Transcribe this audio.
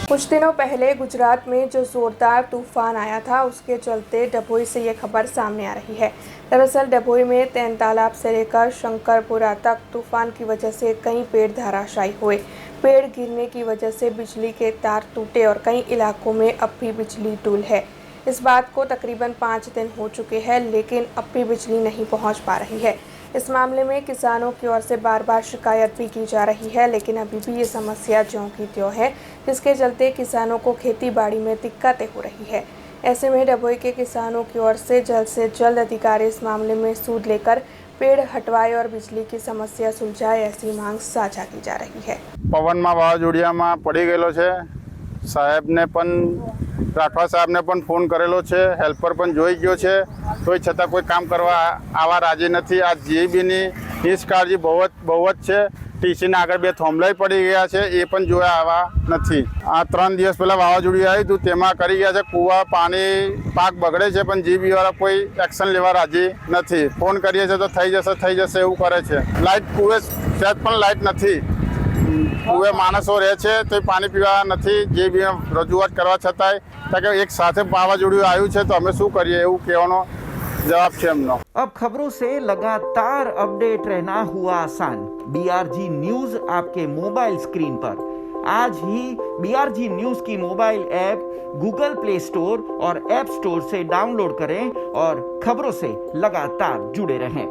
कुछ दिनों पहले गुजरात में जो जोरदार तूफान आया था, उसके चलते डभोई से ये खबर सामने आ रही है। दरअसल डभोई में तैन तालाब से लेकर शंकरपुरा तक तूफान की वजह से कई पेड़ धराशायी हुए। पेड़ गिरने की वजह से बिजली के तार टूटे और कई इलाकों में अब भी बिजली गुल है। इस बात को तकरीबन 5 दिन हो चुके हैं, लेकिन अब भी बिजली नहीं पहुंच पा रही है। इस मामले में किसानों की ओर से बार बार शिकायत भी की जा रही है, लेकिन अभी भी ये समस्या ज्यों की त्यों है, जिसके चलते किसानों को खेती बाड़ी में दिक्कतें हो रही है। ऐसे में डभोई के किसानों की ओर से जल्द अधिकारी इस मामले में सूद लेकर पेड़ हटवाए और बिजली की समस्या सुलझाए, ऐसी मांग साझा की जा रही है। पवन में वावाझोड़ियाમાં પડી ગયેલો છે। સાહેબને પણ રાઠવા સાહેબને પણ ફોન કરેલો છે, હેલ્પર પણ જોઈ ગયો છે, તોય છતાં કોઈ કામ કરવા આવા રાજી નથી। આ જીબીની નિષ્કાળજી બહુ જ છે। ટીસીના આગળ 2 થોંભલાઈ પડી ગયા છે, એ પણ જોયા આવા નથી। આ 3 દિવસ પહેલાં વાવાઝોડું આવ્યું હતું, તેમાં કરી ગયા છે કૂવા પાણી પાક બગડે છે, પણ જીબીવાળા કોઈ એક્શન લેવા રાજી નથી। ફોન કરીએ છીએ તો થઈ જશે એવું કરે છે। લાઇટ કૂવે સહેજ પણ લાઇટ નથી, કૂવે માણસો રહે છે તો પાણી પીવા નથી। જે બી રજૂઆત કરવા છતાંય કે એક સાથે વાવાઝોડું આવ્યું છે તો અમે શું કરીએ, એવું કહેવાનો जवाब છે એમનો। अब खबरों से लगातार अपडेट रहना हुआ आसान। बीआरजी न्यूज आपके मोबाइल स्क्रीन पर। आज ही बीआरजी न्यूज की mobile app Google play store और ऐप स्टोर से डाउनलोड करें और खबरों से लगातार जुड़े रहें।